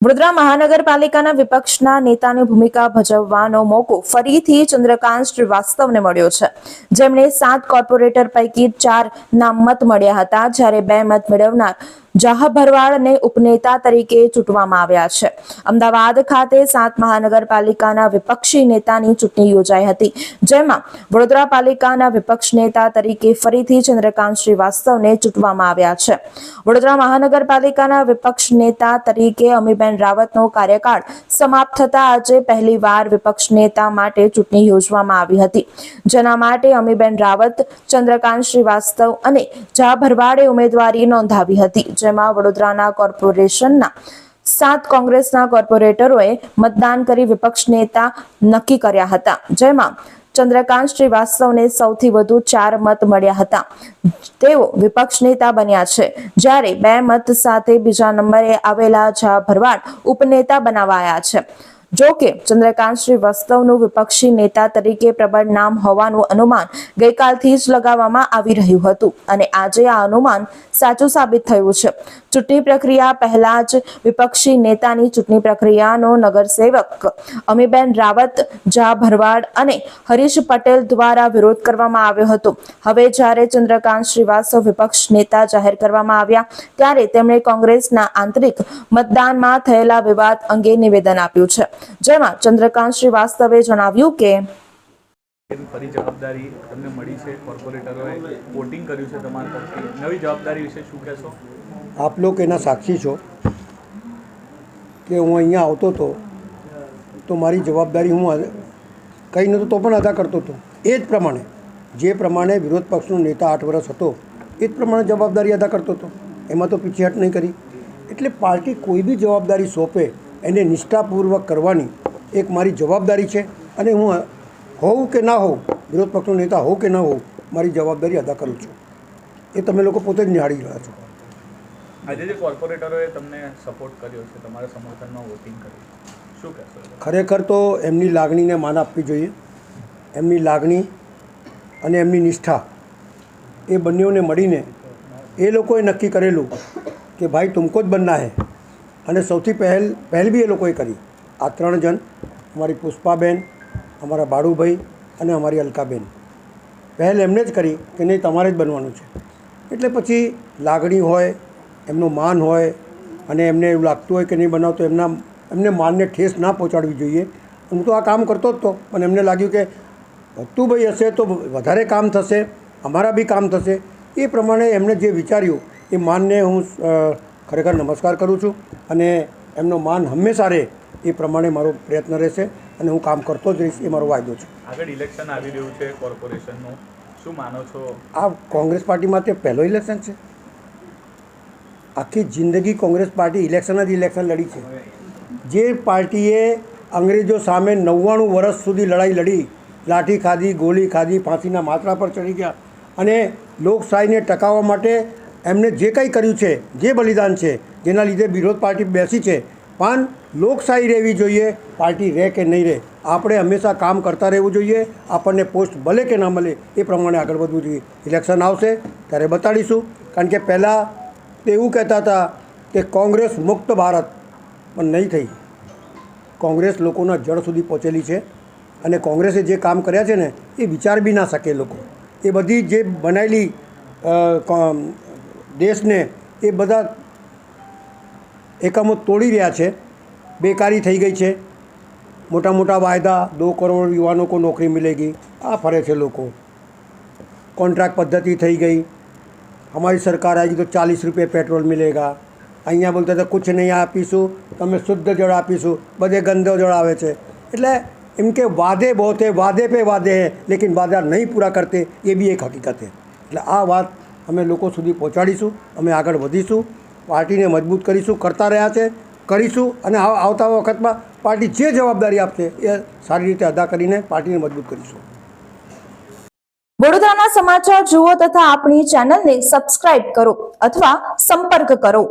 વડોદરા મહાનગરપાલિકાના વિપક્ષના નેતાની ભૂમિકા ભજવવાનો મોકો ફરીથી ચંદ્રકાંત શ્રીવાસ્તવને મળ્યો છે, જેમણે 7 કોર્પોરેટર પૈકી 4 ના મત મળ્યા હતા, જ્યારે 2 મત મેળવનાર જાહ ભરવાડને ઉપનેતા તરીકે ચૂંટવામાં આવ્યા છે. અમદાવાદ ખાતે 7 મહાનગરપાલિકાના વિપક્ષી નેતાની ચૂંટણી યોજાઈ હતી, જેમાં વડોદરા પાલિકાના વિપક્ષ નેતા તરીકે ફરીથી ચંદ્રકાંત શ્રીવાસ્તવને ચૂંટવામાં આવ્યા છે. વડોદરા મહાનગરપાલિકાના વિપક્ષ નેતા તરીકે અમીબેન રાવતનો કાર્યકાળ સમાપ્ત થતા આજે પહેલીવાર વિપક્ષ નેતા માટે ચૂંટણી યોજવામાં આવી હતી, જેના માટે અમીબેન રાવત, ચંદ્રકાંત શ્રીવાસ્તવ અને જાહ ભરવાડે ઉમેદવારી નોંધાવી હતી, જેમાં વડોદરાના કોર્પોરેશનના 7 કોંગ્રેસના કોર્પોરેટરોએ મતદાન કરી વિપક્ષ નેતા નક્કી કર્યા હતા, જેમાં ચંદ્રકાંત શ્રીવાસ્તવને સૌથી વધુ 4 મત મળ્યા હતા. તેઓ વિપક્ષ નેતા બન્યા છે, જ્યારે 2 મત સાથે બીજા નંબરે આવેલા જાહ ભરવાડ ઉપનેતા બનાવાયા છે. જો કે ચંદ્રકાંત શ્રીવાસ્તવનું વિપક્ષી નેતા તરીકે પ્રબળ નામ હોવાનું અનુમાન ગઈકાલથી જ લગાવવામાં આવી રહ્યું હતું અને આજે આ અનુમાન સાચું સાબિત થયું છે. ચૂંટણી પ્રક્રિયા પહેલા જ વિપક્ષી નેતાની ચૂંટણી પ્રક્રિયાનો નગરસેવક અમીબેન રાવત, જાહ ભરવાડ અને હરીશ પટેલ દ્વારા વિરોધ કરવામાં આવ્યો હતો. હવે જ્યારે ચંદ્રકાંત શ્રીવાસ્તવ વિપક્ષ નેતા જાહેર કરવામાં આવ્યા, ત્યારે તેમણે કોંગ્રેસના આંતરિક મતદાનમાં થયેલા વિવાદ અંગે નિવેદન આપ્યું છે, જેમાં ચંદ્રકાંત શ્રીવાસ્તવે જણાવ્યું કે ફરી જવાબદારી તમને મળી છે, કોર્પોરેટરોએ વોટિંગ કર્યું છે તમારા તરફથી, નવી જવાબદારી વિશે શું કહેશો? આપ લોકો એના સાક્ષી છો કે હું અહીંયા આવતો હતો તો મારી જવાબદારી હું કંઈ નહોતો તો પણ અદા કરતો હતો. એ જ પ્રમાણે જે પ્રમાણે વિરોધ પક્ષનો નેતા 8 વર્ષ હતો એ જ પ્રમાણે જવાબદારી અદા કરતો હતો. એમાં તો પીછેહટ નહીં કરી. એટલે પાર્ટી કોઈ બી જવાબદારી સોંપે એને નિષ્ઠાપૂર્વક કરવાની એક મારી જવાબદારી છે અને હું હોઉં કે ના હોઉં, વિરોધ પક્ષનો નેતા હોઉં કે ના હોઉં, મારી જવાબદારી અદા કરું છું. એ તમે લોકો પોતે જ નિહાળી રહ્યા છો. આજે જે કોર્પોરેટરોએ તમને સપોર્ટ કર્યો છે, તમારા સમર્થનમાં વોટિંગ કર્યું, શું કહેશો? ખરેખર તો એમની લાગણીને માન આપવી જોઈએ. એમની લાગણી અને એમની નિષ્ઠા એ બંનેઓને મળીને એ લોકોએ નક્કી કરેલું કે ભાઈ તુમકો જ બનના હે, અને સૌથી પહેલ બી એ લોકોએ કરી. આ 3 જણ, અમારી પુષ્પાબેન, અમારા બાળુભાઈ અને અમારી અલકાબેન, પહેલ એમને જ કરી કે નહીં તમારે જ બનવાનું છે. એટલે પછી લાગણી હોય, એમનું માન હોય અને એમને એવું લાગતું હોય કે નહીં બનાવતો, એમને માનને ઠેસ ના પહોંચાડવી જોઈએ. હું તો આ કામ કરતો જ હતો, પણ એમને લાગ્યું કે ભક્તુભાઈ હશે તો વધારે કામ થશે, અમારા બી કામ થશે. એ પ્રમાણે એમણે જે વિચાર્યું એ માનને હું ખરેખર નમસ્કાર કરું છું અને એમનો માન હંમેશા રહે એ પ્રમાણે મારો પ્રયત્ન રહેશે અને હું કામ કરતો જ રહીશ, એ મારો વાયદો છે. આગળ ઇલેક્શન આવી રહ્યું છે કોર્પોરેશનનું, શું માનો છો? આ કોંગ્રેસ પાર્ટી માટે પહેલો ઇલેક્શન છે. આખી જિંદગી કોંગ્રેસ પાર્ટી ઇલેક્શન લડી છે. જે પાર્ટીએ અંગ્રેજો સામે 99 વર્ષ સુધી લડાઈ લડી, લાઠી ખાધી, ગોળી ખાધી, ફાંસીના માથા પર ચડી ગયા અને લોકશાહીને ટકાવવા માટે એમને જે કંઈ કર્યું છે, જે બલિદાન છે, જેના લીધે વિરોધ પાર્ટી બેસી છે, પણ લોકશાહી રહેવી જોઈએ. પાર્ટી રહે કે નહીં રહે, આપણે હંમેશા કામ કરતા રહેવું જોઈએ. આપણને પોસ્ટ મળે કે ના મળે એ પ્રમાણે આગળ વધવું જોઈએ. ઇલેક્શન આવશે ત્યારે બતાડીશું. કારણ કે પહેલાં તે એવું કહેતા હતા કે કોંગ્રેસ મુક્ત ભારત, પણ નહીં થઈ. કોંગ્રેસ લોકોના જળ સુધી પહોંચેલી છે અને કોંગ્રેસે જે કામ કર્યા છે ને એ વિચાર બી ના શકે લોકો. એ બધી જે બનાવેલી દેશને એ બધા એકમો તોડી રહ્યા છે. બેકારી થઈ ગઈ છે, મોટા મોટા વાયદા, 2 કરોડ યુવાનો કો નોકરી મિલેગી, આ ફરે છે લોકો. કોન્ટ્રાક્ટ પદ્ધતિ થઈ ગઈ. हमारी सरकार आएगी तो 40 रुपये पेट्रोल मिलेगा. અહીંયા બોલતા હતા કુછ નહીં આપીશું, તમે શુદ્ધ જળ આપીશું, બધે ગંદો જળ આવે છે. એટલે એમ કે વાદે બહોત હે, વાદે પે વાદે હે, લેકિન વાદા નહીં પૂરા કરતે, એ બી એક હકીકત છે. એટલે આ વાત અમે લોકો સુધી પહોંચાડીશું. અમે આગળ વધીશું, પાર્ટીને મજબૂત કરીશું, કરતા રહ્યા છે, કરીશું અને આવતા વખતમાં પાર્ટી જે જવાબદારી આપશે એ સારી રીતે અદા કરીને પાર્ટીને મજબૂત કરીશું. વડોદરાના સમાચાર જુઓ તથા આપણી ચેનલને સબસ્ક્રાઇબ કરો અથવા સંપર્ક કરો.